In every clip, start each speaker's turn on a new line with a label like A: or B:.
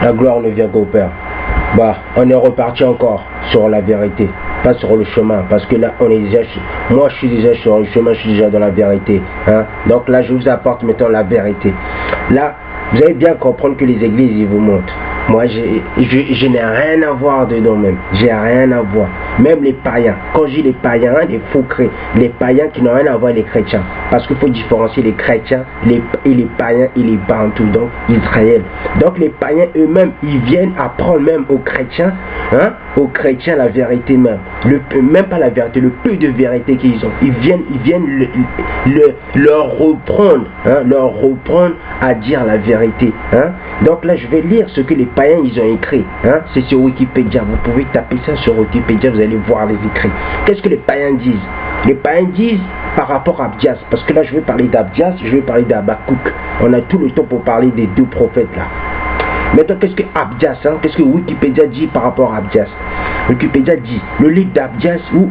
A: La gloire ne vient qu'au Père. Bah, on est reparti encore sur la vérité, pas sur le chemin, parce que là, on est déjà, moi je suis déjà sur le chemin, je suis déjà dans la vérité. Hein? Donc là, je vous apporte maintenant la vérité. Là, vous allez bien comprendre que les églises, ils vous montrent. Moi, je n'ai rien à voir dedans même. J'ai rien à voir. Même les païens. Quand je dis les païens, les faux chrétiens, les païens qui n'ont rien à voir avec les chrétiens. Parce qu'il faut différencier les chrétiens et les païens et les bantous, donc Israël. Donc les païens eux-mêmes, ils viennent apprendre même aux chrétiens la vérité même. Même pas la vérité, le peu de vérité qu'ils ont. Ils viennent leur reprendre à dire la vérité. Hein? Donc là, je vais lire ce que les païens ils ont écrit. Hein? C'est sur Wikipédia. Vous pouvez taper ça sur Wikipédia, vous allez voir les écrits. Qu'est-ce que les païens disent? Les païens disent par rapport à Abdias, parce que là je vais parler d'Abdias, je vais parler d'Habakkuk. On a tout le temps pour parler des deux prophètes là. Maintenant, qu'est-ce que Abdias, hein? Qu'est-ce que Wikipédia dit par rapport à Abdias? Wikipédia dit, le livre d'Abdias ou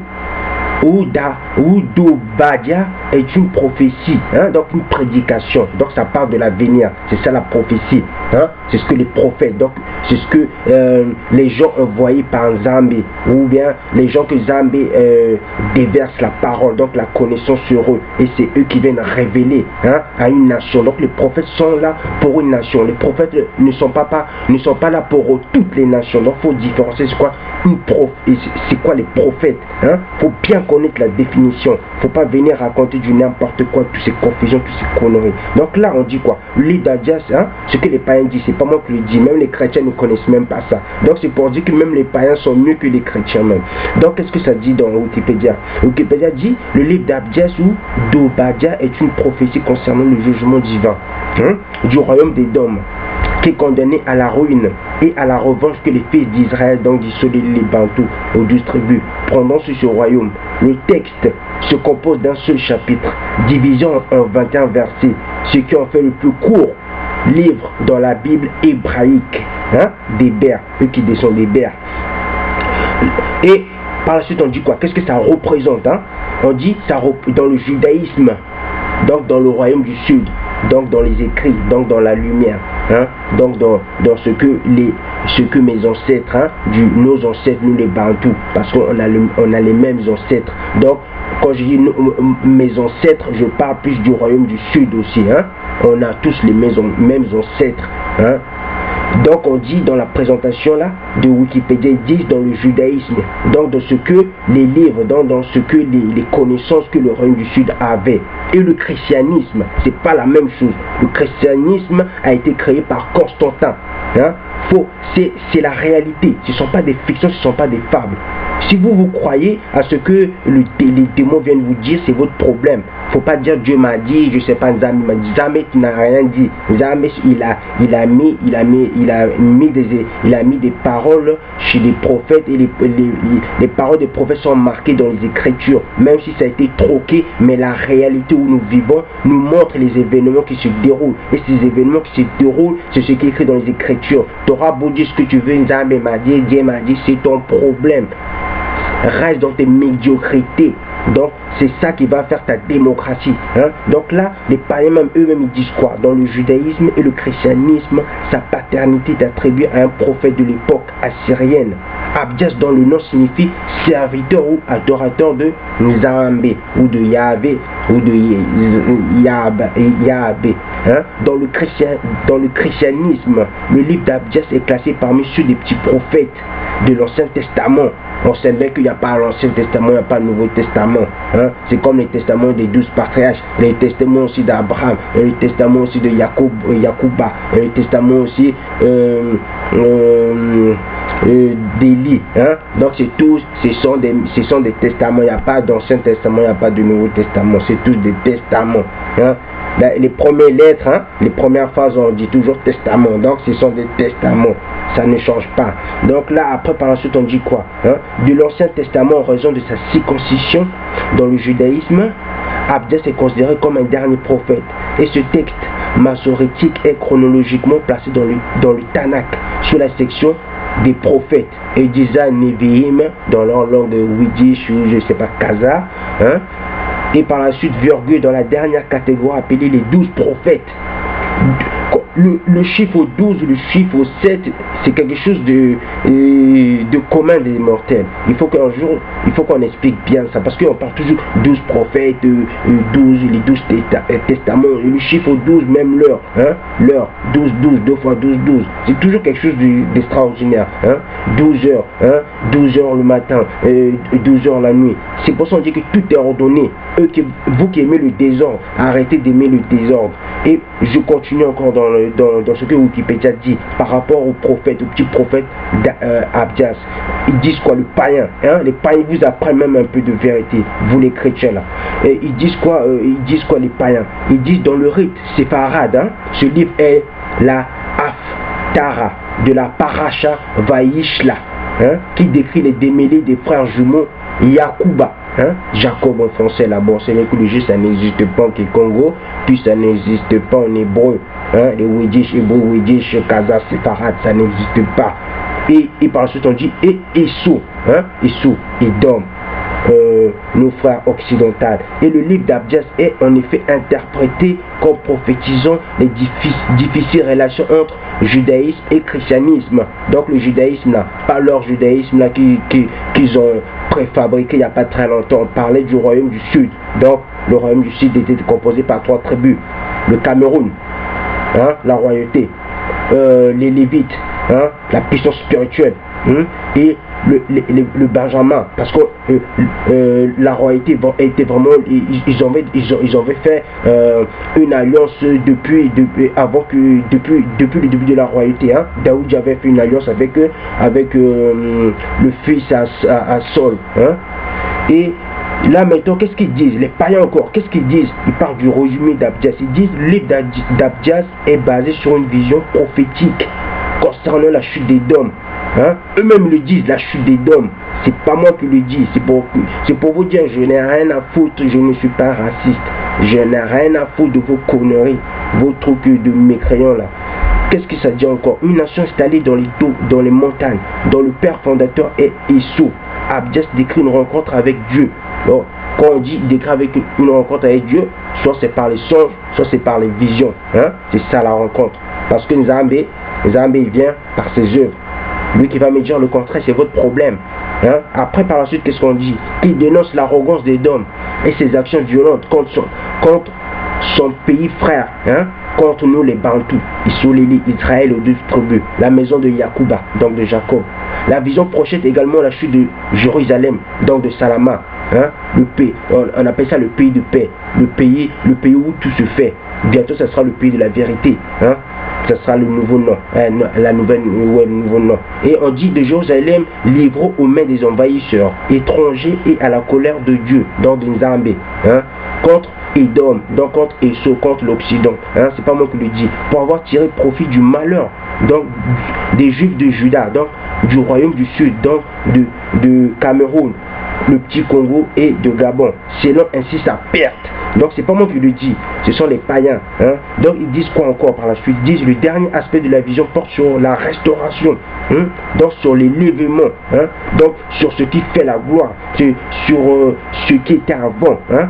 A: d'Obadia est une prophétie, hein? Donc une prédication, donc ça parle de l'avenir, c'est ça la prophétie, hein? C'est ce que les prophètes, donc c'est ce que les gens envoyés par Nzambe, ou bien les gens que Nzambe déverse la parole, donc la connaissance sur eux, et c'est eux qui viennent révéler, hein, à une nation. Donc les prophètes sont là pour une nation, les prophètes ne sont pas là pour toutes les nations. Donc il faut différencier c'est quoi c'est quoi les prophètes, hein? Faut bien connaître la définition, faut pas venir raconter du n'importe quoi, toutes ces confusions, toutes ces conneries. Donc là on dit quoi? L'île d'Abdias, hein? Ce que les païens disent, c'est pas moi qui le dis, même les chrétiens ne connaissent même pas ça. Donc c'est pour dire que même les païens sont mieux que les chrétiens même. Donc qu'est-ce que ça dit dans Wikipédia? Wikipédia dit, le livre d'Abdias ou d'Obadia est une prophétie concernant le jugement divin, hein, du royaume des Dômes, qui est condamné à la ruine et à la revanche que les fils d'Israël, donc dissolés les Bantous aux 12 tribus, prendront sur ce royaume. Le texte se compose d'un seul chapitre, divisé en 21 versets, ce qui en fait le plus court livre dans la Bible hébraïque, hein, des Bers, eux qui descendent des Bers. Et par la suite on dit quoi? Qu'est-ce que ça représente, hein? On dit ça dans le judaïsme, donc dans le royaume du sud, donc dans les écrits, donc dans la lumière, hein? Donc dans ce que mes ancêtres, hein, nos ancêtres, nous les Bantous, parce qu'on a les mêmes ancêtres. Donc quand je dis mes ancêtres, je parle plus du royaume du sud aussi, hein? On a tous les mêmes ancêtres, hein? Donc on dit dans la présentation là de Wikipédia, ils disent dans le judaïsme, donc dans ce que les livres, dans ce que les connaissances que le royaume du sud avait. Et le christianisme, c'est pas la même chose. Le christianisme a été créé par Constantin, hein? C'est la réalité, ce ne sont pas des fictions, ce ne sont pas des fables. Si vous croyez à ce que les démons viennent vous dire, c'est votre problème. Faut pas dire Dieu m'a dit, je sais pas, Nzambe m'a dit. Nzambe n'a rien dit. Nzambe il a mis des paroles chez les prophètes, et les paroles des prophètes sont marquées dans les Écritures, même si ça a été troqué, mais la réalité où nous vivons nous montre les événements qui se déroulent. Et ces événements qui se déroulent, c'est ce qui est écrit dans les Écritures. Tu auras beau dire ce que tu veux, Nzambe m'a dit, Dieu m'a dit, c'est ton problème. Reste dans tes médiocrités. Donc c'est ça qui va faire ta démocratie, hein? Donc là les païens même eux-mêmes ils disent quoi? Dans le judaïsme et le christianisme, sa paternité est attribuée à un prophète de l'époque assyrienne. Abdias dans le nom signifie serviteur ou adorateur de Nzambe ou de Yahvé ou de Yahvé, hein? Dans le christianisme, le livre d'Abdias est classé parmi ceux des petits prophètes de l'Ancien Testament. On sait bien qu'il n'y a pas l'Ancien Testament, il n'y a pas le Nouveau Testament, hein? C'est comme les testaments des 12 patriarches, les testaments aussi d'Abraham, les testaments aussi de Yacouba, les testaments aussi d'Élie, hein? Donc c'est tous, ce sont des testaments. Il n'y a pas d'Ancien Testament, il n'y a pas de Nouveau Testament, c'est tous des testaments, hein? Les premières lettres, hein, les premières phrases, on dit toujours testament, donc ce sont des testaments, ça ne change pas. Donc là, après, par la suite, on dit quoi, hein? De l'Ancien Testament, en raison de sa circoncision dans le judaïsme, Abdias est considéré comme un dernier prophète. Et ce texte massorétique est chronologiquement placé dans le Tanakh, sur la section des prophètes, et Diza Nevi'im, dans leur langue de Yiddish ou je sais pas, Kaza, hein? Et par la suite, virgule dans la dernière catégorie appelée les 12 prophètes. le chiffre 12, le chiffre 7, c'est quelque chose de commun des mortels. Il faut qu'un jour, il faut qu'on explique bien ça, parce qu'on parle toujours 12 prophètes, 12, les 12 testaments, et le chiffre 12, même l'heure, hein, l'heure, 12, 12, 2 fois 12, 12, c'est toujours quelque chose d'extraordinaire, hein, 12 heures, hein, 12 heures le matin, 12 heures la nuit. C'est pour ça qu'on dit que tout est ordonné. Vous qui aimez le désordre, arrêtez d'aimer le désordre. Et je continue encore dans ce que Wikipédia dit par rapport au prophète, au petit prophète Abdias. Ils disent quoi, le païen, hein? Les païens vous apprennent même un peu de vérité, vous les chrétiens là. Et ils disent quoi les païens? Ils disent dans le rite séfarade, hein? Ce livre est la Haftara de la Paracha Vaishla, hein? Qui décrit les démêlés des frères jumeaux Yakuba. Hein? Jacob en français là-bas, c'est vrai que le jeu ça n'existe pas en Congo, puis ça n'existe pas en hébreu, hein? Les Wedjish, hébreu, Wedjish, Kaza, Séfarade, ça n'existe pas. Et par la suite on dit et Esau, hein? Esau, Edom, nos frères occidentaux. Et le livre d'Abdias est en effet interprété comme prophétisant les difficiles relations entre judaïsme et christianisme. Donc le judaïsme là, pas leur judaïsme là qu'ils ont préfabriqué il n'y a pas très longtemps. On parlait du royaume du Sud. Donc le royaume du Sud était composé par 3 tribus. Le Cameroun, hein, la royauté, les Lévites, hein, la puissance spirituelle, hein, et le Benjamin, parce que la royauté était vraiment, ils avaient fait une alliance depuis le début de la royauté, hein. Daoud avait fait une alliance avec le fils à Saul, hein. Et là maintenant, qu'est-ce qu'ils disent? Les païens encore, qu'est-ce qu'ils disent? Ils parlent du résumé d'Abdias. Ils disent le livre d'Abdias est basé sur une vision prophétique concernant la chute des dômes. Hein? Eux-mêmes le disent, la chute des dômes. C'est pas moi qui le dis, c'est pour vous dire, je n'ai rien à foutre, je ne suis pas raciste. Je n'ai rien à foutre de vos conneries, vos trucs de mécréants là. Qu'est-ce que ça dit encore? Une nation installée dans les montagnes, dont le père fondateur est Esau. Abdias décrit une rencontre avec Dieu. Donc, quand on dit décrit avec une rencontre avec Dieu, soit c'est par les songes, soit c'est par les visions. Hein? C'est ça la rencontre. Parce que Nzambé il vient par ses œuvres. Lui qui va me dire le contraire, c'est votre problème. Hein? Après, par la suite, qu'est-ce qu'on dit? Il dénonce l'arrogance des hommes et ses actions violentes contre son pays frère, hein? Contre nous les Bantous, Israël aux 12 tribus, la maison de Yakuba, donc de Jacob. La vision projette également la chute de Jérusalem, donc de Salama, hein? Le pays, on appelle ça le pays de paix, le pays où tout se fait. Bientôt, ça sera le pays de la vérité, hein? Ce sera le nouveau nom, le nouveau nom. Et on dit de Jérusalem livré aux mains des envahisseurs, étrangers et à la colère de Dieu, donc de Nzambé, hein, contre Edom, donc contre Esau, contre l'Occident, hein, c'est pas moi qui le dis, pour avoir tiré profit du malheur, donc des Juifs de Juda, donc du royaume du Sud, donc de Cameroun, le petit Congo et de Gabon, selon ainsi sa perte. Donc c'est pas moi qui le dis, ce sont les païens, hein. Donc ils disent quoi encore par la suite? Ils disent le dernier aspect de la vision porte sur la restauration, hein? Donc sur l'élévement, hein? Donc sur ce qui fait la gloire, sur ce qui était avant, hein?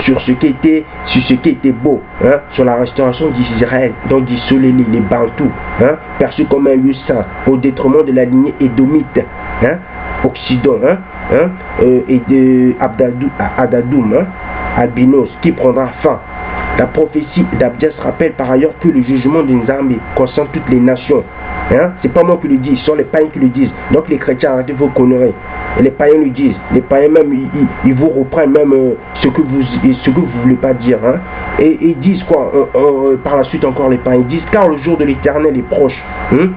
A: Sur ce qui était beau, hein? Sur la restauration d'Israël, donc d'isoler les Bantous, hein? Perçus comme un lieu saint, au détriment de la lignée édomite, hein? Occident, hein? Et de Adadoum, hein? Albinos, qui prendra fin. La prophétie d'Abdias rappelle par ailleurs que le jugement de Nzambé concerne toutes les nations. Hein? C'est pas moi qui le dis, ce sont les païens qui le disent. Donc les chrétiens, arrêtez vos conneries. Et les païens le disent. Les païens même, ils vous reprennent même ce que vous voulez pas dire. Hein? Et ils disent quoi par la suite encore les païens disent, car le jour de l'Éternel est proche. Hein?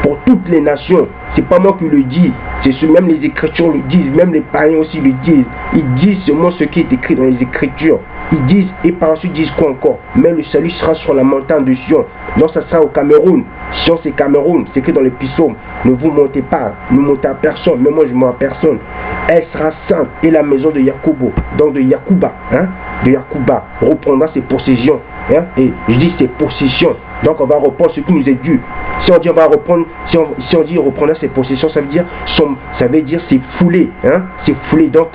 A: Pour toutes les nations. C'est pas moi qui le dis. C'est ce même les Écritures le disent. Même les païens aussi le disent. Ils disent seulement ce qui est écrit dans les Écritures. Ils disent, et par la suite disent quoi encore? Mais le salut sera sur la montagne de Sion. Donc ça sera au Cameroun. Sion c'est Cameroun. C'est écrit dans les psaumes. Ne vous montez pas. Ne montez à personne. Mais moi je ne monte à personne. Elle sera sainte. Et la maison de Yakubo. Donc de Yakuba. Hein? De Yakuba. Reprendra ses possessions. Hein? Et je dis ses possessions. Donc on va reprendre ce qui nous est dû. Si on dit on va reprendre, si on dit reprendre ses possessions, ça veut dire c'est foulé, hein, c'est foulé. Donc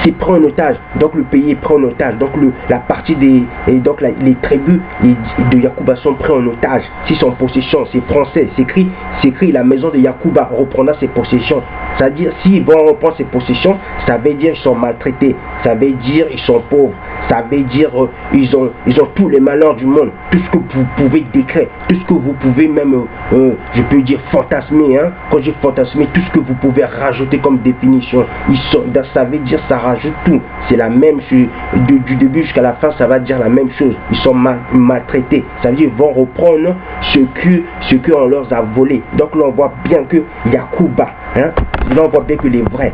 A: c'est pris en otage. Donc le pays est pris en otage. Donc la partie les tribus de Yacouba sont pris en otage. S'ils sont en possession, c'est français, c'est écrit la maison de Yacouba reprendra ses possessions. C'est-à-dire, s'ils vont reprendre ses possessions, ça veut dire qu'ils sont maltraités, ça veut dire ils sont pauvres, ça veut dire ils ont tous les malheurs du monde, tout ce que vous pouvez décrire, tout ce que vous pouvez même, je peux dire fantasmer, hein. Quand j'ai fantasmé, tout ce que vous pouvez rajouter comme définition, ça veut dire ça rajoute tout, c'est la même chose, du début jusqu'à la fin, ça va dire la même chose, ils sont maltraités, ça veut dire ils vont reprendre ce qu'on leur a volé. Donc là on voit bien que Yacouba, hein, là on voit bien que les vrais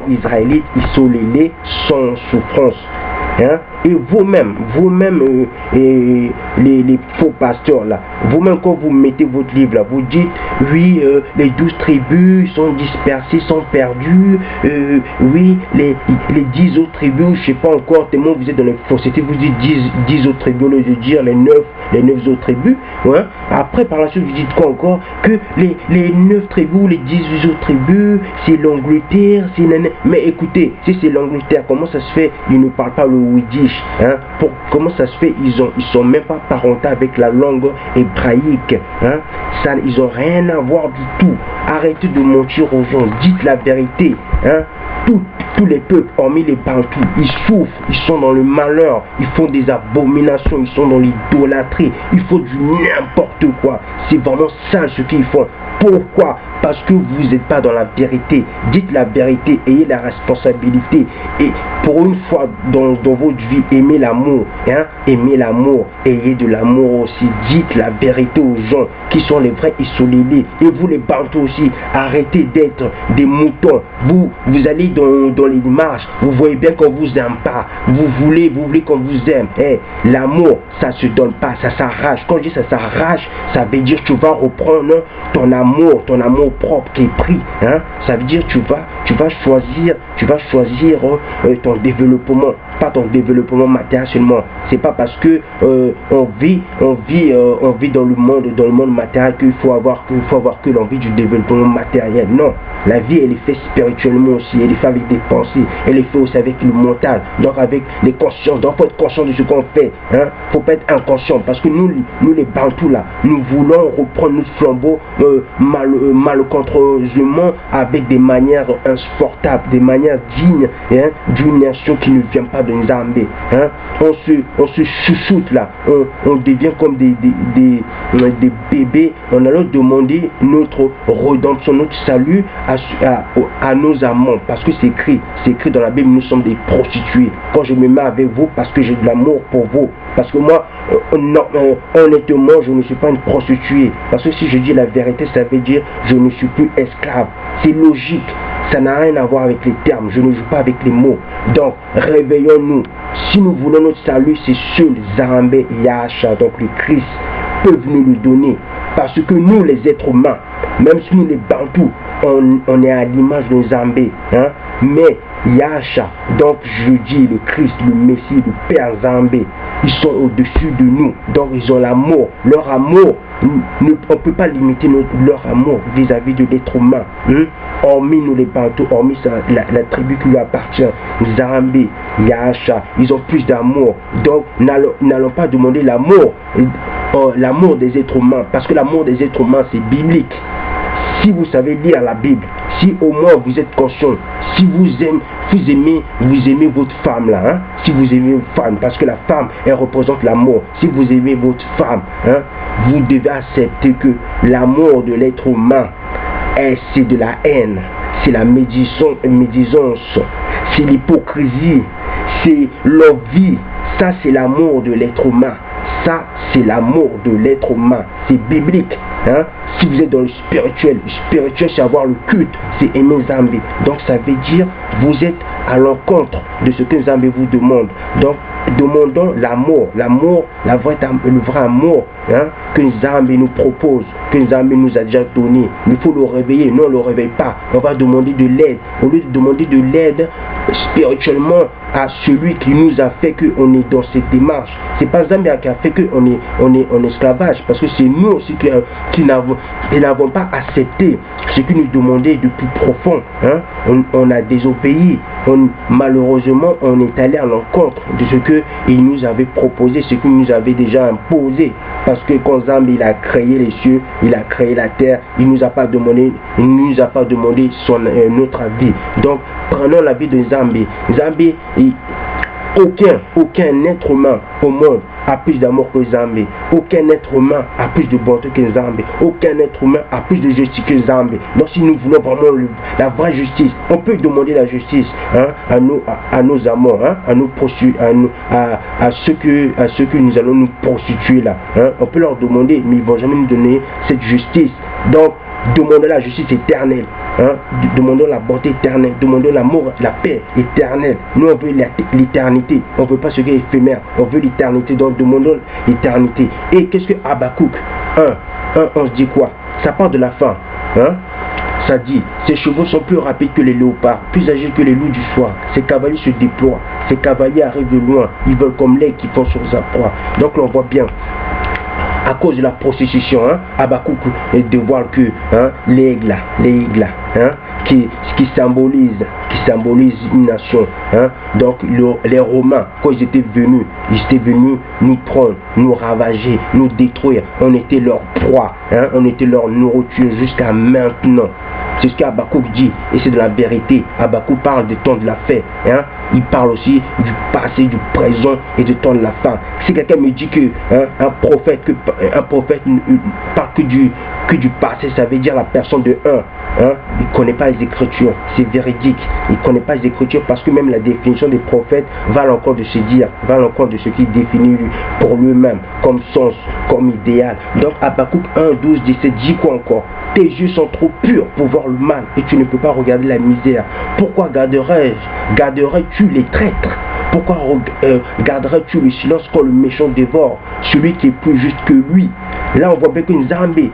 A: Israélites isolés sont en souffrance. Hein? Et vous-même, les faux pasteurs là, vous-même quand vous mettez votre livre là, vous dites oui, les 12 tribus sont dispersées, sont perdues, oui, les 10 autres tribus, je sais pas encore tellement vous êtes dans les faussetés, vous dites 10 autres tribus au lieu de dire les 9 autres tribus, hein? Après par la suite vous dites quoi encore, que les 9 tribus, les 18 autres tribus, c'est l'Angleterre, mais écoutez, si c'est l'Angleterre, comment ça se fait, ils ne parlent pas le Yiddish, hein? Comment ça se fait, ils sont même pas parentés avec la langue hébraïque, hein? Ça, ils ont rien à voir du tout. Arrêtez de mentir aux gens, dites la vérité, hein? Tous les peuples, hormis les Bantous, ils souffrent, ils sont dans le malheur, ils font des abominations, ils sont dans l'idolâtrie, ils font du n'importe quoi. C'est vraiment ça ce qu'ils font. Pourquoi? Parce que vous n'êtes pas dans la vérité. Dites la vérité, ayez la responsabilité. Et pour une fois dans votre vie, aimez l'amour. Hein? Aimez l'amour, ayez de l'amour aussi. Dites la vérité aux gens qui sont les vrais isolés. Et vous les Bantous aussi, arrêtez d'être des moutons. Vous allez dans les marches, vous voyez bien qu'on vous aime pas. Vous voulez qu'on vous aime. Hey, l'amour, ça se donne pas, ça s'arrache. Quand je dis ça s'arrache, ça veut dire que tu vas reprendre ton amour propre qui est pris, hein? Ça veut dire tu vas choisir ton développement, pas ton développement matériel seulement. C'est pas parce que on vit dans le monde matériel qu'il faut avoir que l'envie du développement matériel. Non, la vie elle est faite spirituellement aussi, elle est faite avec des pensées, elle est faite aussi avec le mental, donc avec les consciences. Donc faut être conscient de ce qu'on fait, hein? Faut pas être inconscient, parce que nous les Bantous là, nous voulons reprendre notre flambeau malencontreusement avec des manières insupportables, des manières dignes, hein, d'une nation qui ne vient pas de Nzambé, hein. On se chouchoute là, on devient comme des bébés, on allait demander notre rédemption, notre salut à nos amants, parce que c'est écrit dans la Bible, nous sommes des prostituées. Quand je me mets avec vous, parce que j'ai de l'amour pour vous, parce que moi, honnêtement, je ne suis pas une prostituée, parce que si je dis la vérité, ça veut dire je ne suis plus esclave. C'est logique, ça n'a rien à voir avec les termes, je ne joue pas avec les mots. Donc réveillons-nous. Si nous voulons notre salut, c'est seul Nzambé Yahshua, donc le Christ, peuvent nous le donner. Parce que nous les êtres humains, même si nous les Bantous, on est à l'image de Nzambé, hein? Mais Yahshua, donc je dis le Christ, le Messie, le Père Nzambé, ils sont au-dessus de nous, donc ils ont l'amour, leur amour, on ne peut pas limiter leur amour vis-à-vis de l'être humain, hein? Hormis nous les Bantous, hormis la tribu qui lui appartient, Nzambé, Yahshua, ils ont plus d'amour, donc n'allons pas demander l'amour des êtres humains, parce que l'amour des êtres humains c'est biblique. Si vous savez lire la Bible, si au moins vous êtes conscient, si vous aimez votre femme là, hein? Si vous aimez votre femme, parce que la femme elle représente l'amour, si vous aimez votre femme, hein? Vous devez accepter que l'amour de l'être humain, c'est de la haine, c'est la médisance, c'est l'hypocrisie, c'est l'envie. Ça c'est l'amour de l'être humain. Ça, c'est l'amour de l'être humain. C'est biblique. Hein? Si vous êtes dans le spirituel c'est avoir le culte, c'est aimer Nzambé. Donc ça veut dire vous êtes à l'encontre de ce que Nzambé vous demande. Donc demandons l'amour, le vrai amour, hein, que Nzambé nous propose, que Nzambé nous a déjà donné. Il faut le réveiller. Non, on ne le réveille pas. On va demander de l'aide. Au lieu de demander de l'aide spirituellement à celui qui nous a fait qu'on est dans cette démarche. C'est pas Nzambé qui a fait qu'on est en esclavage, parce que c'est nous aussi qui n'avons pas accepté ce qu'il nous demandait de plus profond, hein? On a désobéi, malheureusement, on est allé à l'encontre de ce qu'il nous avait proposé, ce qu'il nous avait déjà imposé. Parce que quand Nzambe il a créé les cieux, il a créé la terre, il nous a pas demandé notre avis. Donc prenons la vie de Nzambe. Nzambe, aucun être humain au monde a plus d'amour que Nzambe. Aucun être humain a plus de bonté que Nzambe. Aucun être humain a plus de justice que Nzambe. Donc si nous voulons vraiment la vraie justice, on peut demander la justice à nos amants, à ceux que nous allons nous prostituer là. On peut leur demander, mais ils ne vont jamais nous donner cette justice. Donc demandons la justice éternelle, demandons la bonté éternelle, demandons l'amour, la paix éternelle. Nous on veut l'éternité, on ne veut pas ce qui est éphémère, on veut l'éternité, donc demandons l'éternité. Et qu'est-ce que Habakkuk 1, se dit quoi? Ça part de la fin, ça dit, ces chevaux sont plus rapides que les léopards, plus agiles que les loups du soir. Ces cavaliers se déploient, ces cavaliers arrivent de loin, ils volent comme l'aigle qui font sur sa proie. Donc on voit bien, à cause de la prostitution, Habakkuk dévoile que l'aigle qui symbolise une nation. Donc les Romains, quand ils étaient venus nous prendre, nous ravager, nous détruire. On était leur proie, on était leur nourriture jusqu'à maintenant. C'est ce qu'Habakkuk dit, et c'est de la vérité. Habakkuk parle du temps de la fin. Il parle aussi du passé, du présent et du temps de la fin. Si quelqu'un me dit que un prophète parle que du passé, ça veut dire la personne de il ne connaît pas les Écritures. C'est véridique. Il ne connaît pas les Écritures parce que même la définition des prophètes va à l'encontre de se dire, va à l'encontre de ce qu'il définit pour lui-même comme sens, comme idéal. Donc Habakkuk 1:12-17 dit quoi encore? Tes yeux sont trop purs pour voir le mal et tu ne peux pas regarder la misère. Pourquoi garderais-tu les traîtres? Pourquoi garderais-tu le silence quand le méchant dévore celui qui est plus juste que lui? Là on voit bien que Nzambe,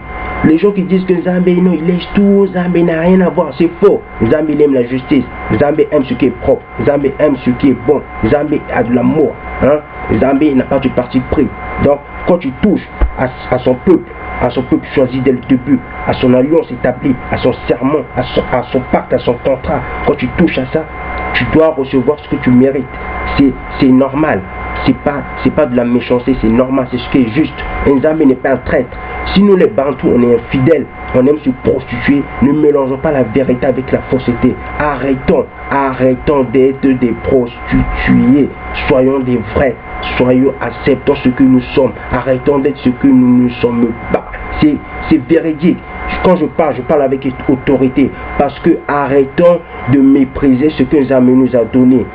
A: les gens qui disent que Nzambe non, il laisse tout, Nzambe n'a rien à voir, c'est faux. Nzambe il aime la justice, Nzambe aime ce qui est propre, Nzambe aime ce qui est bon, Nzambe a de l'amour, Nzambe n'a pas de parti pris. Donc quand tu touches à son peuple choisi dès le début, à son alliance établie, à son serment, à son pacte, à son contrat, quand tu touches à ça, tu dois recevoir ce que tu mérites. C'est normal. C'est pas de la méchanceté, c'est normal, c'est ce qui est juste. Nzambe n'est pas un traître. Si nous les Bantous, on est infidèles, on aime se prostituer, ne mélangeons pas la vérité avec la fausseté. Arrêtons d'être des prostituées. Soyons des vrais. Acceptons ce que nous sommes. Arrêtons d'être ce que nous ne sommes pas. C'est véridique. Quand je parle avec autorité. Parce que arrêtons de mépriser ce que Nzambe nous a donné.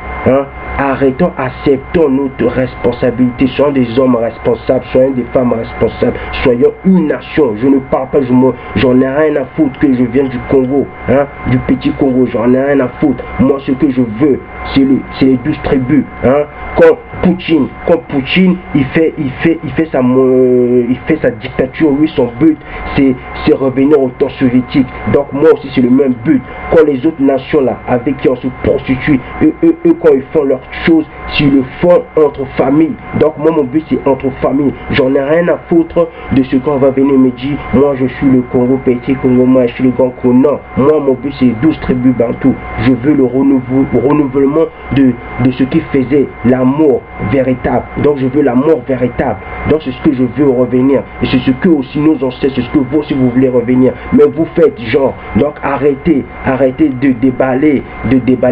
A: Arrêtons, acceptons notre responsabilité. Soyons des hommes responsables, soyons des femmes responsables, soyons une nation. Je ne parle pas, j'en ai rien à foutre que je viens du Congo, du petit Congo, j'en ai rien à foutre. Moi, ce que je veux, c'est les 12 tribus. Quand Poutine, il fait sa dictature, lui, son but, c'est revenir au temps soviétique. Donc moi aussi, c'est le même but. Quand les autres nations là, avec qui on se prostitue, eux quand ils font leurs choses, s'ils le font entre familles. Donc moi, mon but, c'est entre familles. J'en ai rien à foutre de ce qu'on va venir me dire. Moi, je suis le Congo, petit Congo, moi, je suis le Grand Congo. Non, moi, mon but, c'est 12 tribus Bantou. Je veux le renouvellement de ce qui faisait l'amour véritable. Donc je veux l'amour véritable. Donc c'est ce que je veux revenir. Et c'est ce que aussi nos ancêtres, c'est ce que vous aussi vous voulez revenir. Mais vous faites genre. Donc arrêtez de déballer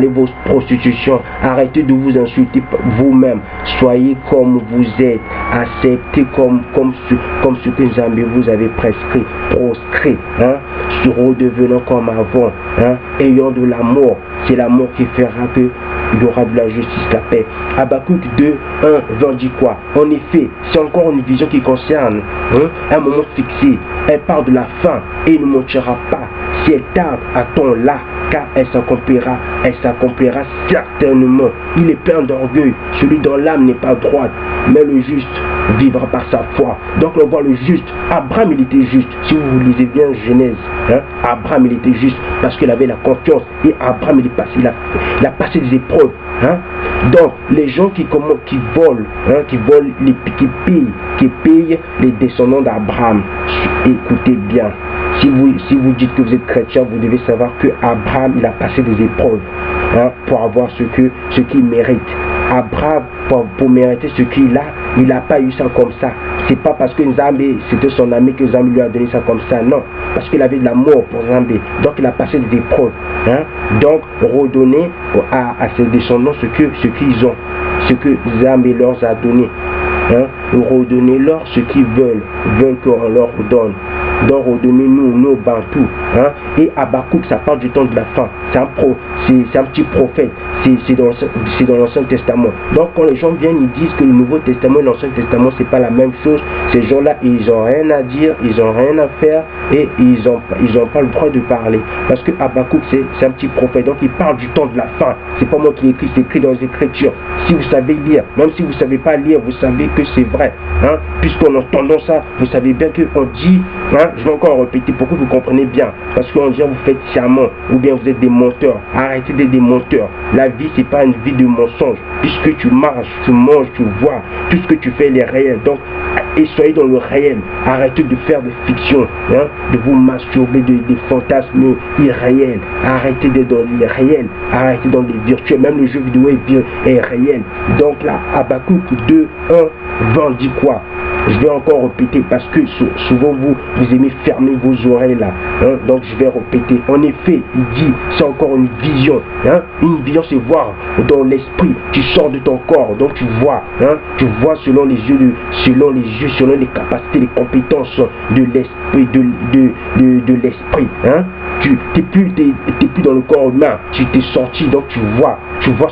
A: vos prostitutions. Arrêtez de vous insulter vous-même. Soyez comme vous êtes. Acceptez comme ce que Nzambe vous avez prescrit, proscrit. Redevenons comme avant. Ayant de l'amour. C'est l'amour qui fera que il y aura de la justice, la paix. Habakkuk 2:1 dit quoi? En effet, c'est encore une vision qui concerne un moment fixé. Elle part de la fin et il ne montera pas. Si elle tarde, attends-la, car elle s'accomplira certainement. Il est plein d'orgueil, celui dont l'âme n'est pas droite, mais le juste vivra par sa foi. Donc on voit le juste. Abraham il était juste. Si vous lisez bien Genèse, Abraham il était juste parce qu'il avait la confiance. Et Abraham il a passé des épreuves. Donc les gens qui volent, qui payent les descendants d'Abraham. Écoutez bien. Si vous dites que vous êtes chrétien, vous devez savoir que Abraham il a passé des épreuves. hein, pour avoir ce qu'il mérite. Abraham, pour mériter ce qu'il a, il n'a pas eu ça comme ça. C'est pas parce que Nzambe, c'était son ami que Nzambe lui a donné ça comme ça, non. Parce qu'il avait de l'amour pour Nzambe. Donc il a passé des épreuves. Hein. Donc redonner à ses descendants ce qu'ils ont, ce que Nzambe leur a donné. Hein. Redonnez-leur ce qu'ils veulent qu'on leur donne. Donc redonnez-nous nos Bantous. Hein. Et Habakkuk, ça parle du temps de la fin. C'est un petit prophète. C'est dans l'Ancien Testament. Donc quand les gens viennent, ils disent que le Nouveau Testament et l'Ancien Testament, c'est pas la même chose. Ces gens-là, ils ont rien à dire, ils ont rien à faire et ils ont pas le droit de parler. Parce que Habakkuk, c'est un petit prophète. Donc il parle du temps de la fin. C'est pas moi qui écris, c'est écrit dans les Écritures. Si vous savez lire, même si vous savez pas lire, vous savez que c'est vrai. Hein. Puisqu'en entendant ça, vous savez bien qu'on dit, hein, je vais encore répéter pour que vous compreniez bien. Parce qu'on dit vous faites sciemment ou bien vous êtes des menteurs. Arrêtez d'être des menteurs. La vie, c'est pas une vie de mensonge. Puisque tu marches, tu manges, tu vois, tout ce que tu fais, il est réel. Donc, et soyez dans le réel. Arrêtez de faire des fictions, hein, de vous masturber des fantasmes irréels. Arrêtez d'être dans l'irréel. Arrêtez dans les virtuels. Même le jeu vidéo est réel. Donc là, Habakkuk 2, 1, 20 dit quoi? Je vais encore répéter parce que souvent vous aimez fermer vos oreilles là. Hein? Donc je vais répéter. En effet, il dit, c'est encore une vision. Hein? Une vision, c'est voir dans l'esprit. Tu sors de ton corps, donc tu vois. Hein? Tu vois selon les yeux, selon les capacités, les compétences de l'esprit, de l'esprit. Hein? Tu n'es plus dans le corps humain. Tu t'es sorti, donc tu vois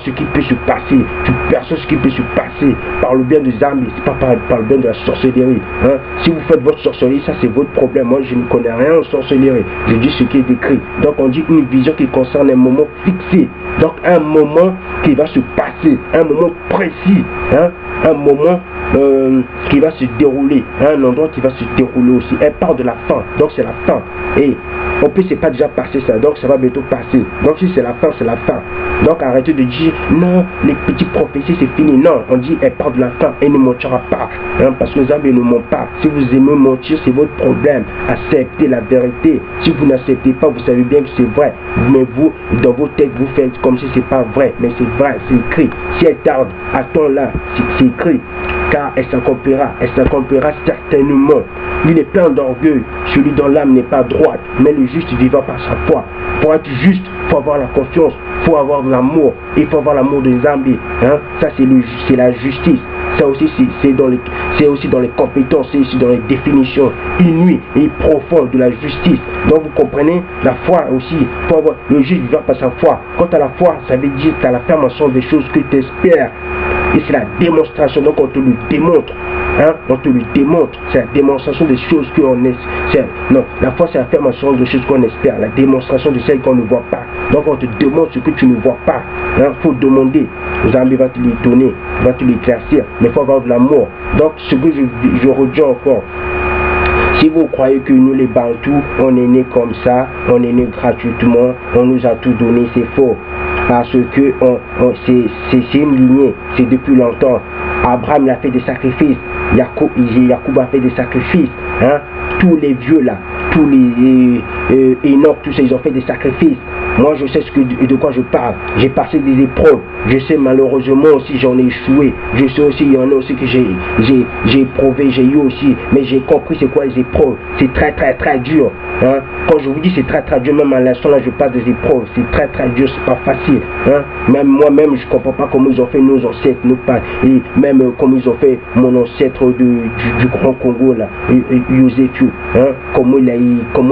A: ce qui peut se passer. Tu perçois ce qui peut se passer par le bien des âmes, c'est pas par le bien de la sorcellerie. Hein? Si vous faites votre sorcellerie, ça c'est votre problème. Moi je ne connais rien en sorcellerie. Je dis ce qui est écrit. Donc on dit une vision qui concerne un moment fixé. Donc un moment qui va se passer, un moment précis, hein? Un moment qui va se dérouler, un endroit qui va se dérouler aussi. Elle part de la fin, donc c'est la fin. Et en plus c'est pas déjà passé ça, donc ça va bientôt passer. Donc si c'est la fin, c'est la fin. Donc arrêtez de dire non, les petites prophéties c'est fini. Non, on dit elle part de la fin et ne mentira pas. Hein, parce que les âmes ne mentent pas. Si vous aimez mentir, c'est votre problème. Acceptez la vérité. Si vous n'acceptez pas, vous savez bien que c'est vrai. Mais vous, dans vos têtes, vous faites comme si c'est pas vrai. Mais c'est vrai, c'est écrit. Si elle tarde, attends-la, c'est écrit. Car elle s'accomplira certainement. Il est plein d'orgueil. Celui dont l'âme n'est pas droite, mais le juste vivra par sa foi. Pour être juste, il faut avoir la confiance, il faut avoir de l'amour, il faut avoir l'amour des âmes. Hein? Ça, c'est la justice. Ça aussi, c'est aussi dans les compétences, c'est aussi dans les définitions inouïes et profondes de la justice. Donc, vous comprenez, la foi aussi, faut avoir, le juste vivra par sa foi. Quant à la foi, ça veut dire que tu as la fermeture des choses que tu espères. Et c'est la démonstration, donc on te le démontre. Hein? On te le démontre. C'est la démonstration des choses qu'on espère. Non, la foi c'est la affirmation des choses qu'on espère. La démonstration de celles qu'on ne voit pas. Donc on te demande ce que tu ne vois pas. Il faut demander. Nzambe va te les donner, va te l'éclaircir. Mais il faut avoir de l'amour. Donc ce que je redis encore. Si vous croyez que nous les Bantous, on est nés comme ça, on est nés gratuitement, on nous a tout donné, c'est faux. Parce que c'est une lignée, c'est depuis longtemps. Abraham a fait des sacrifices, Jacob a fait des sacrifices, hein? Tous les vieux là, tous les Enoch, tous ces, ils ont fait des sacrifices. Moi je sais de quoi je parle. J'ai passé des épreuves. Je sais malheureusement aussi j'en ai échoué. Je sais aussi il y en a aussi que j'ai éprouvé, j'ai eu aussi. Mais j'ai compris c'est quoi les épreuves. C'est très très très dur. Hein? Quand je vous dis c'est très très dur, même à l'instant là je parle des épreuves. C'est très très dur, c'est pas facile. Hein? Même moi-même je comprends pas comment ils ont fait nos ancêtres, nos pères. Et même comme ils ont fait mon ancêtre du Grand Congo là, Yosetu. Hein? Comment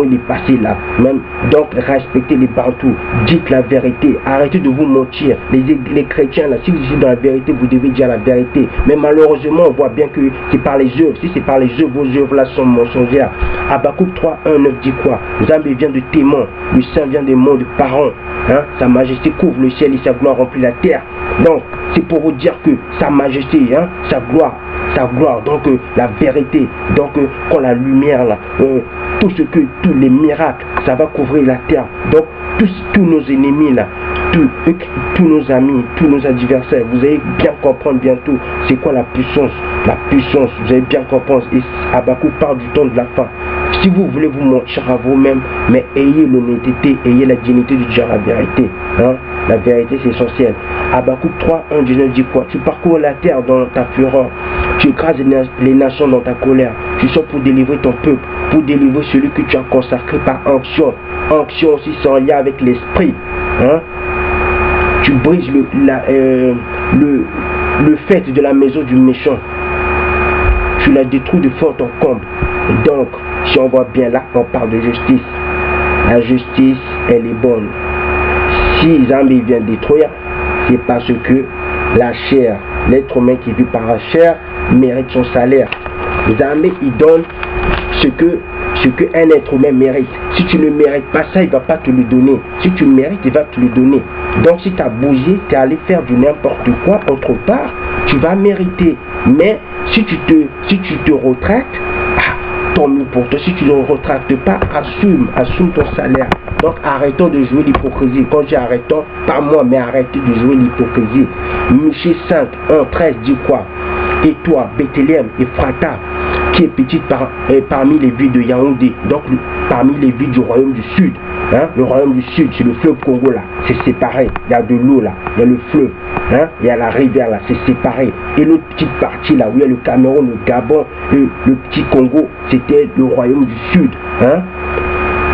A: il est passé là. Même, donc respectez les Bantous. Dites la vérité, arrêtez de vous mentir. Les chrétiens là, si vous dites dans la vérité, vous devez dire la vérité. Mais malheureusement, on voit bien que c'est par les œuvres. Si c'est par les œuvres, vos œuvres là sont mensongères. Habakkuk 3, 1, 9 dit quoi? Nzambe vient de témoin, le Saint vient des monts de parents. Hein? Sa majesté couvre le ciel et sa gloire remplit la terre. Donc, c'est pour vous dire que sa majesté, hein, sa gloire, donc la vérité, donc quand la lumière là, tous les miracles, ça va couvrir la terre. Donc tous nos ennemis là, tous nos amis, tous nos adversaires, vous allez bien comprendre bientôt c'est quoi la puissance, vous allez bien comprendre. Et Habakkuk parle du temps de la fin. Si vous voulez vous mentir à vous-même, mais ayez l'honnêteté, ayez la dignité de dire la vérité. Hein? La vérité, c'est essentiel. Habakkuk 3, 1, 19 dit quoi? Tu parcours la terre dans ta fureur. Tu écrases les nations dans ta colère. Tu sors pour délivrer ton peuple, pour délivrer celui que tu as consacré par onction. Onction aussi, c'est en lien avec l'esprit. Hein? Tu brises le fait de la maison du méchant. Tu la détruis de fond en comble. Donc, si on voit bien là, on parle de justice. La justice, elle est bonne. Si Zambie vient détruire, c'est parce que la chair, l'être humain qui vit par la chair, mérite son salaire. Zambie, il donne ce qu'un être humain mérite. Si tu ne mérites pas ça, il ne va pas te le donner. Si tu mérites, il va te le donner. Donc si tu as bougé, tu es allé faire du n'importe quoi autre part, tu vas mériter. Mais si tu te retractes, tant mieux pour toi. Si tu ne retractes pas, assume ton salaire. Donc arrêtons de jouer l'hypocrisie. Quand j'ai arrêtons, pas moi, mais arrêtez de jouer l'hypocrisie. Michée 5, 1, 13 dit quoi? Et toi, Bethléem, Ephrata, qui est petite parmi les villes de Yaoundé, donc parmi les villes du royaume du Sud. Hein? Le royaume du Sud, c'est le fleuve Congo là, c'est séparé. Il y a de l'eau là, il y a le fleuve, hein? Il y a la rivière là, c'est séparé. Et l'autre petite partie là, où il y a le Cameroun, le Gabon, le petit Congo, c'était le royaume du Sud. Hein?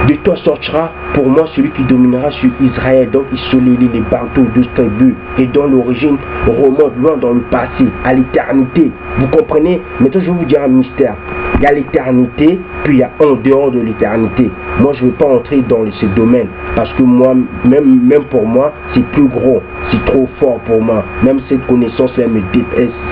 A: De toi sortira pour moi celui qui dominera sur Israël. Donc il solidifie les bantous, 12 tribus, et dont l'origine remonte loin dans le passé, à l'éternité. Vous comprenez? Maintenant je vais vous dire un mystère. Il y a l'éternité, puis il y a en dehors de l'éternité. Moi je ne veux pas entrer dans ce domaine, parce que moi, même pour moi, c'est plus gros, c'est trop fort pour moi. Même cette connaissance-là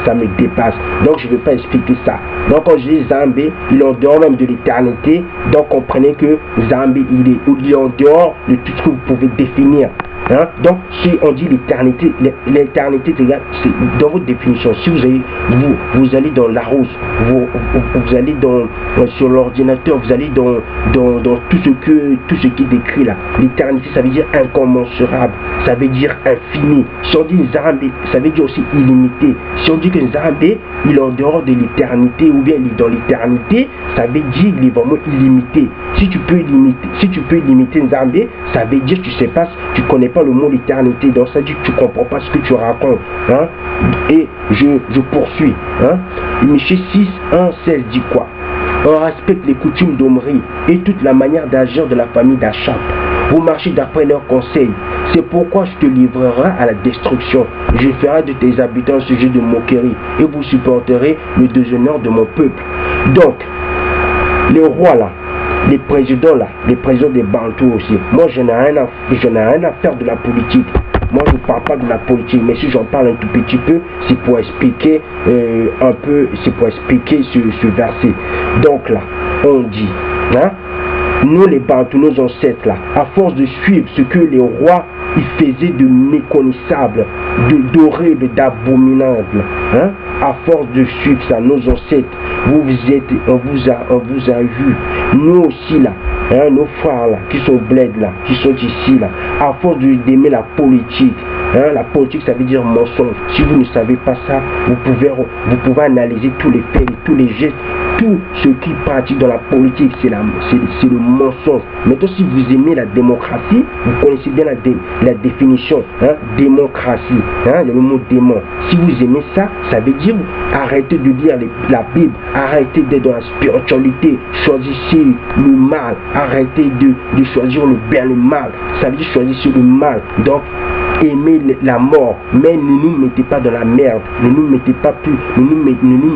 A: ça me dépasse. Donc je ne vais pas expliquer ça. Donc quand je dis Zambie, il est en dehors même de l'éternité. Donc comprenez que Zambie, il est en dehors de tout ce que vous pouvez définir. Hein? Donc si on dit l'éternité, c'est dans votre définition. Si vous allez dans Larousse, vous allez sur l'ordinateur, vous allez dans tout ce qui est décrit là. L'éternité, ça veut dire incommensurable, ça veut dire infini. Si on dit Zambie, ça veut dire aussi illimité. Si on dit que Zambie, il est en dehors de l'éternité, ou bien il est dans l'éternité, ça veut dire qu'il est vraiment illimité. Si tu peux limiter Zambie, ça veut dire que tu sais pas, tu connais pas le mot l'éternité, donc ça dit que tu comprends pas ce que tu racontes. Hein? Et je poursuis. Hein? Michée 6, 1, 16 dit quoi? On respecte les coutumes d'Omri et toute la manière d'agir de la famille d'Achab. Vous marchez d'après leurs conseils. C'est pourquoi je te livrerai à la destruction. Je ferai de tes habitants un sujet de moquerie et vous supporterez le déshonneur de mon peuple. Donc, les rois là, les présidents là, les présidents des Bantous aussi. Moi, je n'ai rien à faire de la politique. Moi, je ne parle pas de la politique, mais si j'en parle un tout petit peu, c'est pour expliquer ce verset. Donc là, on dit, hein, nous les Bantous, nos ancêtres là, à force de suivre ce que les rois ils faisaient de méconnaissable, d'horrible, d'abominable, hein, à force de suivre ça, nos ancêtres, on vous a vu, nous aussi là, hein, nos frères là, qui sont bled là, qui sont ici là, à force d'aimer la politique. Hein, la politique, ça veut dire mensonge. Si vous ne savez pas ça, vous pouvez analyser tous les faits, tous les gestes, tout ce qui pratique dans la politique, c'est le mensonge. Maintenant, si vous aimez la démocratie, vous connaissez bien la définition, hein, démocratie, hein, il y a le mot démon. Si vous aimez ça, ça veut dire arrêtez de lire la Bible, arrêtez d'être dans la spiritualité, choisissez le mal, arrêtez de choisir le bien, le mal. Ça veut dire choisissez le mal. Donc, aimez la mort, mais ne nous mettez pas dans la merde, ne nous mettez pas plus, ne nous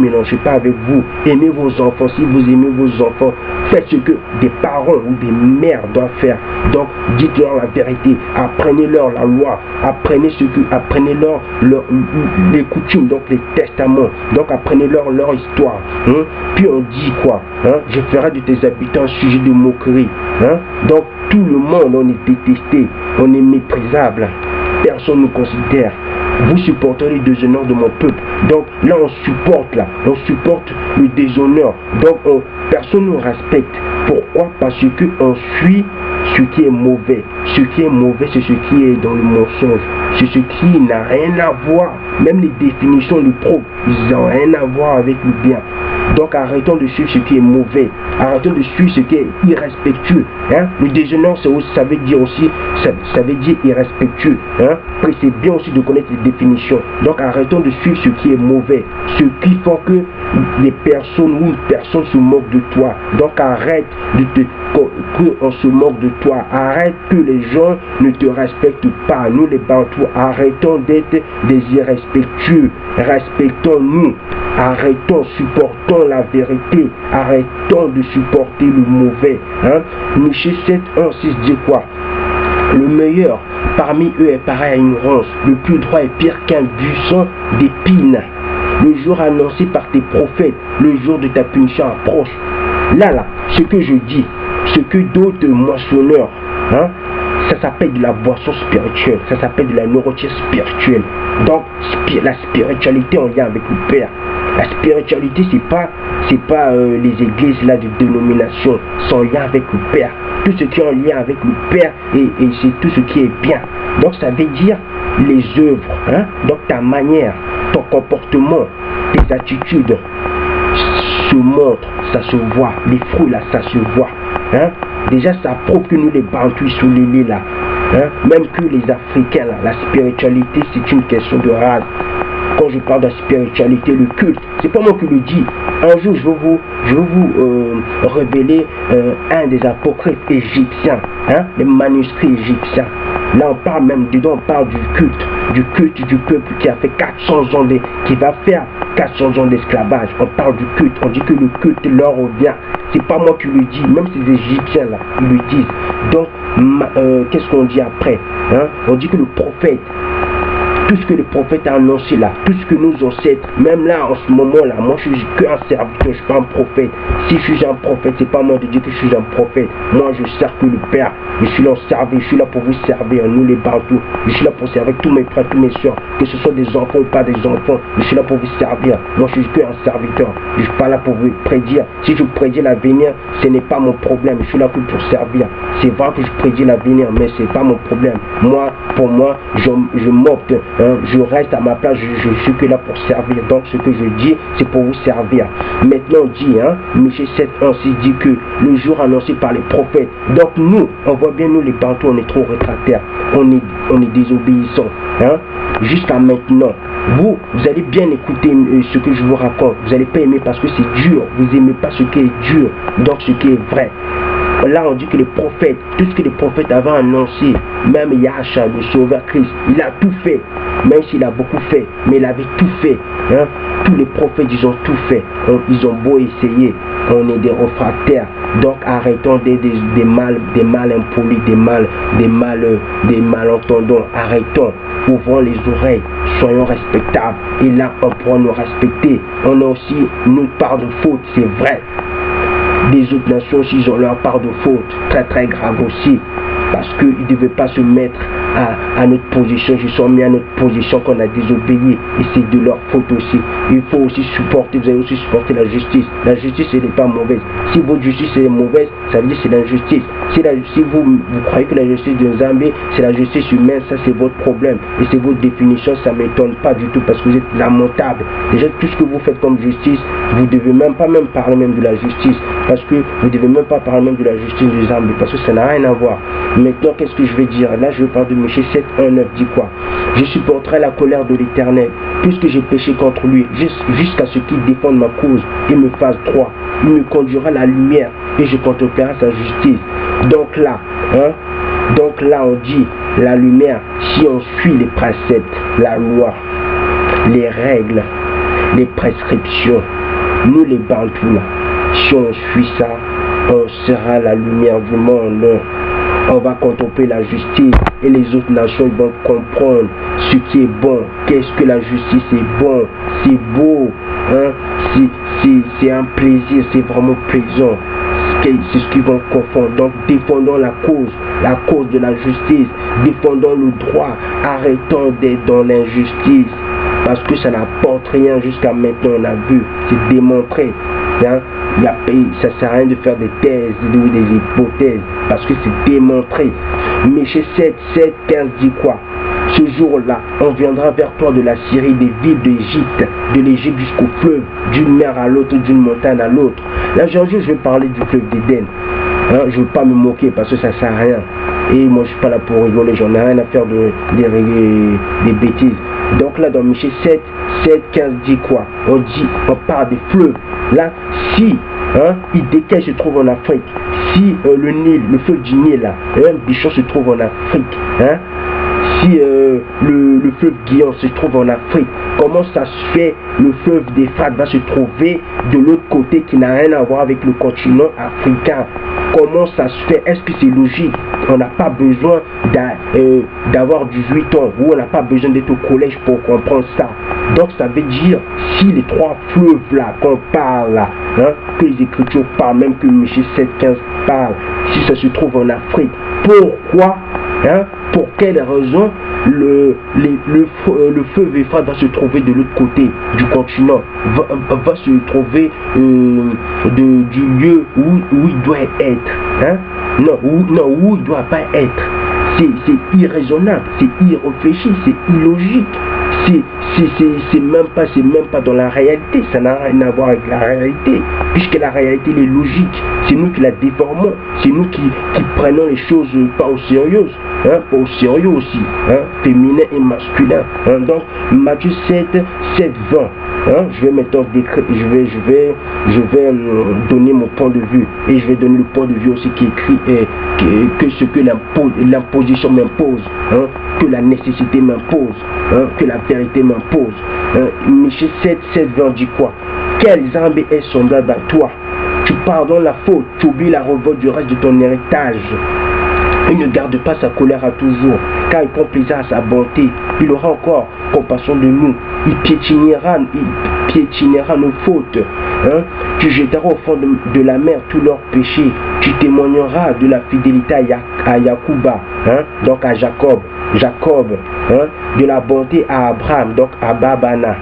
A: mélangez pas avec vous. Aimez vos enfants, si vous aimez vos enfants, faites ce que des parents ou des mères doivent faire. Donc dites-leur la vérité, apprenez-leur la loi, apprenez-leur les coutumes, donc les testaments, donc apprenez-leur leur histoire. Hein? Puis on dit quoi, hein? Je ferai de tes habitants un sujet de moquerie. Hein? Donc tout le monde, on est détesté, on est méprisable. Personne ne nous considère. Vous supportez le déshonneur de mon peuple. Donc là on supporte le déshonneur. Donc personne ne nous respecte. Pourquoi? Parce que on suit ce qui est mauvais. Ce qui est mauvais, c'est ce qui est dans le mensonge. C'est ce qui n'a rien à voir. Même les définitions du propre, ils n'ont rien à voir avec le bien. Donc arrêtons de suivre ce qui est mauvais. Arrêtons de suivre ce qui est irrespectueux. Hein? Le déshonneur, ça veut dire aussi, ça veut dire irrespectueux. Hein? Après, c'est bien aussi de connaître les définitions. Donc arrêtons de suivre ce qui est mauvais. Ce qui font que les personnes ou une personne se moque de toi. Donc arrête qu'on se moque de toi. Arrête que les gens ne te respectent pas. Nous les Bantous, arrêtons d'être des irrespectueux. Respectons-nous. Arrêtons, supportons la vérité. Arrêtons de supporter le mauvais. Hein? Michée 7:1-6 dit quoi? Le meilleur parmi eux est pareil à une ronce. Le plus droit est pire qu'un buisson d'épines. Le jour annoncé par tes prophètes, le jour de ta punition approche. Là, ce que je dis, ce que d'autres moissonneurs, hein, ça s'appelle de la boisson spirituelle, ça s'appelle de la nourriture spirituelle. Donc, la spiritualité en lien avec le Père. La spiritualité, c'est pas les églises là de dénomination, c'est en lien avec le Père. Tout ce qui est en lien avec le Père et c'est tout ce qui est bien. Donc, ça veut dire les œuvres, hein? Donc ta manière, ton comportement, tes attitudes se montrent, ça se voit. Les fruits là, ça se voit. Hein? Déjà, ça prouve que nous les Bantous sous l'île là, hein? Même que les Africains là, la spiritualité c'est une question de race. Quand je parle de la spiritualité, le culte, c'est pas moi qui le dis. Un jour, je vais vous révéler un des apocryphes égyptiens, hein, les manuscrits égyptiens. Là, on parle même dedans, on parle du culte du peuple qui a fait 400 ans, qui va faire 400 ans d'esclavage. On parle du culte, on dit que le culte leur revient. C'est pas moi qui le dis, même ces Égyptiens là, ils le disent. Donc, qu'est-ce qu'on dit après, hein? On dit que le prophète, tout ce que le prophète a annoncé là, tout ce que nos ancêtres, même là en ce moment là, moi je suis qu'un serviteur, je ne suis pas un prophète. Si je suis un prophète, c'est pas moi de dire que je suis un prophète. Moi je sers que le Père, je suis là je suis là pour vous servir, nous les Bantous. Je suis là pour servir tous mes frères, tous mes soeurs, que ce soit des enfants ou pas des enfants. Je suis là pour vous servir. Moi je suis qu'un serviteur, je ne suis pas là pour vous prédire. Si je prédis l'avenir, ce n'est pas mon problème, je suis là que pour servir. C'est vrai que je prédis l'avenir, mais ce n'est pas mon problème. Moi, pour moi, je m'opte. Je reste à ma place, je suis que là pour servir. Donc ce que je dis, c'est pour vous servir. Maintenant on dit, hein, Michée 7:1-6 dit que le jour annoncé par les prophètes. Donc nous, on voit bien, nous les Bantous, on est trop réfractaires, on est désobéissants. Hein. Jusqu'à maintenant, vous allez bien écouter ce que je vous raconte. Vous n'allez pas aimer parce que c'est dur. Vous n'aimez pas ce qui est dur, donc ce qui est vrai. Là on dit que les prophètes, tout ce que les prophètes avaient annoncé, même Yahshua, le sauveur Christ, il a tout fait, même s'il a beaucoup fait, mais il avait tout fait. Hein? Tous les prophètes, ils ont tout fait. Ils ont beau essayer, on est des réfractaires. Donc arrêtons des mal impolis, des malentendants. Arrêtons, ouvrons les oreilles, soyons respectables. Et là on pourra nous respecter. On a aussi notre part de faute, c'est vrai. Des autres nations aussi, ils ont leur part de faute, très très grave aussi, parce qu'ils ne devaient pas se mettre à notre position. Ils sont mis à notre position qu'on a désobéi, et c'est de leur faute aussi. Il faut aussi supporter, vous allez aussi supporter la justice. La justice, elle n'est pas mauvaise. Si votre justice est mauvaise, ça veut dire que c'est l'injustice. Si vous croyez que la justice de Zambie, c'est la justice humaine, ça c'est votre problème. Et c'est votre définition, ça ne m'étonne pas du tout, parce que vous êtes lamentable. Déjà, tout ce que vous faites comme justice, vous ne devez même pas parler même de la justice. Parce que vous ne devez même pas parler même de la justice de Zambie, parce que ça n'a rien à voir. Maintenant, qu'est-ce que je vais dire? Là, je vais parler de Michée 7:1-9, dit quoi? Je supporterai la colère de l'Éternel, puisque j'ai péché contre lui, jusqu'à ce qu'il défende ma cause et me fasse droit. Il me conduira la lumière et je contemplerai sa justice. Donc là, on dit la lumière, si on suit les préceptes, la loi, les règles, les prescriptions, nous les Bantous là, si on suit ça, on sera la lumière du monde. On va contempler la justice et les autres nations vont comprendre ce qui est bon. Qu'est-ce que la justice est bon, c'est beau, hein? C'est un plaisir, c'est vraiment plaisant. C'est ce qu'ils vont confondre. Donc défendons la cause de la justice, défendons le droit, arrêtons d'être dans l'injustice, parce que ça n'apporte rien jusqu'à maintenant, on a vu, c'est démontré. Hein? Ça ne sert à rien de faire des thèses ou des hypothèses, parce que c'est démontré. Michée 7:15 dit quoi? Ce jour-là, on viendra vers toi de la Syrie, des villes d'Égypte, de l'Égypte jusqu'au fleuve, d'une mer à l'autre, d'une montagne à l'autre. Là, aujourd'hui, je vais parler du fleuve d'Éden. Hein, je ne veux pas me moquer parce que ça ne sert à rien. Et moi, je ne suis pas là pour rigoler, j'en ai rien à faire des bêtises. Donc là, dans Michée 7, 15 dit quoi? On parle des fleuves. Là, si Idékel se trouve en Afrique, si le Nil, le fleuve du Nil, là, Bichon se trouve en Afrique, si le fleuve Guillaume se trouve en Afrique, comment ça se fait le fleuve d'Euphrate va se trouver de l'autre côté qui n'a rien à voir avec le continent africain? Comment ça se fait? Est-ce que c'est logique? On n'a pas besoin d'avoir 18 ans ou on n'a pas besoin d'être au collège pour comprendre ça. Donc ça veut dire, si les trois fleuves là qu'on parle là, que les Écritures parlent, même que Michée 7,15 parle, si ça se trouve en Afrique, pourquoi, pour quelle raison le fleuve Euphrate va se trouver de l'autre côté du continent, va se trouver du lieu où il doit être, où il ne doit pas être? C'est irraisonnable, c'est irréfléchi, c'est illogique. C'est même pas dans la réalité, ça n'a rien à voir avec la réalité, puisque la réalité elle est logique, c'est nous qui la déformons, c'est nous qui prenons les choses pas au sérieux, pas au sérieux aussi, féminin et masculin. Donc Matthieu 7, 20. Je vais maintenant décrire, je vais donner mon point de vue et je vais donner le point de vue aussi qui écrit que ce que l'imposition m'impose, que la nécessité m'impose, que la vérité m'impose. Michée 7, 20 dit quoi? Quels âmes est semblable à toi? Tu pardonnes la faute, tu oublies la révolte du reste de ton héritage. Il ne garde pas sa colère à toujours, car il prend plaisir à sa bonté. Il aura encore compassion de nous. Il piétinera nos fautes. Tu jetteras au fond de la mer tous leurs péchés. Tu témoigneras de la fidélité à Yacouba, donc à Jacob, de la bonté à Abraham, donc à Babana,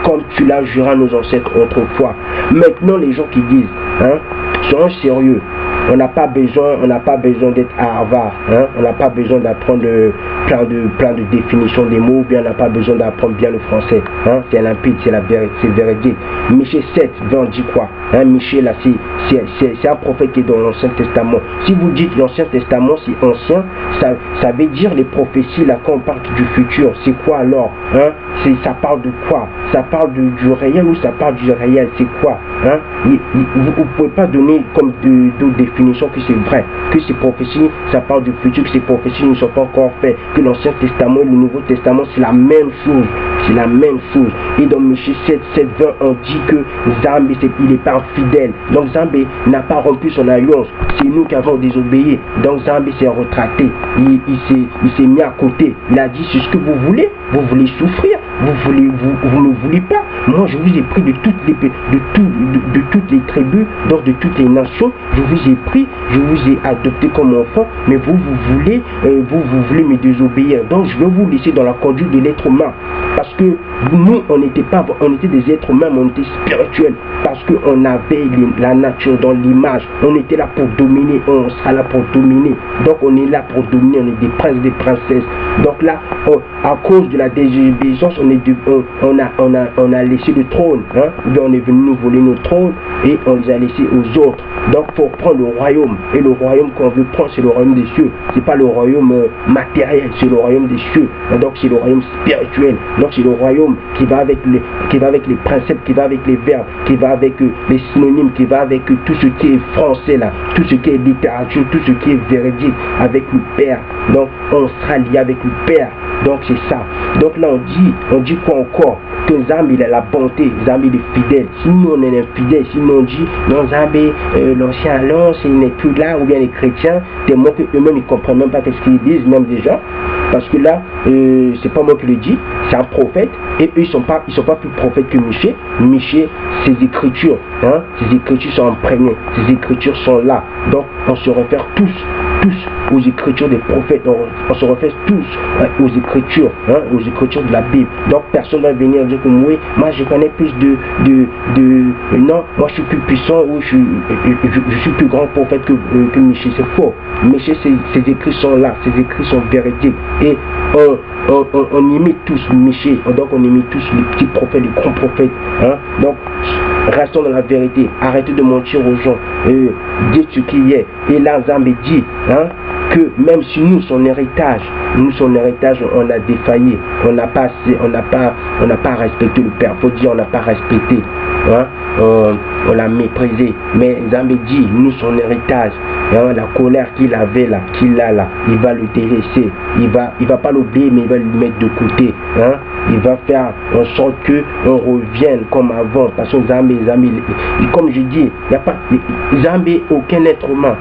A: comme tu l'as juré à nos ancêtres autrefois. Maintenant, les gens qui disent, soyons sérieux. On n'a pas besoin d'être à Harvard, on n'a pas besoin d'apprendre plein de définitions des mots, ou bien on n'a pas besoin d'apprendre bien le français, c'est limpide, c'est véridique. Michée 7, 20 dit quoi? Michée là, c'est un prophète qui est dans l'Ancien Testament. Si vous dites l'Ancien Testament, c'est ancien, ça veut dire les prophéties là quand on parle du futur, c'est quoi alors? Ça parle de quoi? Ça parle du réel ou ça parle du réel? C'est quoi? Vous ne pouvez pas donner comme d'autres définitions que c'est vrai, que ces prophéties, ça parle du futur, que ces prophéties ne sont pas encore faites, que l'Ancien Testament et le Nouveau Testament, c'est la même chose. C'est la même chose. Et dans Michée 7, 20, on dit que Zambé, il n'est pas fidèle. Donc Zambé n'a pas rompu son alliance. C'est nous qui avons désobéi. Donc Zambé s'est retraité. Il s'est mis à côté. Il a dit, c'est ce que vous voulez. Vous voulez souffrir. Vous ne voulez pas. Moi, je vous ai pris de toutes les tribus, donc de toutes les nations. Je vous ai pris, je vous ai adopté comme enfant. Mais vous voulez me désobéir. Donc je vais vous laisser dans la conduite de l'être humain. Parce que nous, on était des êtres humains, mais on était spirituels. Parce qu'on avait la nature dans l'image. On était là pour dominer, on sera là pour dominer. Donc on est là pour dominer, on est des princes, des princesses. Donc là, à cause de la désobéissance, on a laissé le trône. On est venu nous voler nos trônes et on les a laissés aux autres. Donc pour prendre le royaume. Et le royaume qu'on veut prendre, c'est le royaume des cieux. C'est pas le royaume matériel, c'est le royaume des cieux. Donc c'est le royaume spirituel. Donc c'est le royaume qui va avec les préceptes, qui va avec les verbes, qui va avec les synonymes, qui va avec tout ce qui est français là, tout ce qui est littérature, tout ce qui est véridique avec le Père. Donc on sera lié avec le Père. Donc c'est ça. Donc là on dit quoi encore? Que Zambé il a la bonté, Zambé il est fidèle. Si nous on est infidèle, si nous on dit non Zambé, l'ancien alliance il n'est plus là, ou bien les chrétiens, tellement qu'eux-mêmes ils comprennent même pas ce qu'ils disent, même déjà. Parce que là, c'est pas moi qui le dis, c'est un prophète, et eux ils sont pas plus prophètes que Michée. Michée, ses écritures, ses écritures sont imprégnées, ses écritures sont là. Donc on se réfère tous aux écritures des prophètes, on se réfère tous aux écritures de la Bible. Donc personne va venir dire que oui, moi je connais plus non, moi je suis plus puissant, ou je suis plus grand prophète que Michée. C'est faux. Michée, ses écrits sont là, ses écrits sont véridiques. Et on imite tous Michel, donc on imite tous les petits prophètes, les grands prophètes. Hein? Donc, restons dans la vérité. Arrêtez de mentir aux gens. Dites ce qu'il est. Et là, Nzambe dit hein, que même si nous, son héritage, on a défailli. On n'a pas respecté le Père. Faut dire, on n'a pas respecté. Hein? On l'a méprisé. Mais Nzambe dit, nous, son héritage, hein, la colère qu'il avait là, il va le délaisser. Il va pas l'oublier, mais il va le mettre de côté. Hein? Il va faire en sorte que on revienne comme avant. Parce que Nzambe, comme je dis, il n'y a pas Nzambe, aucun être humain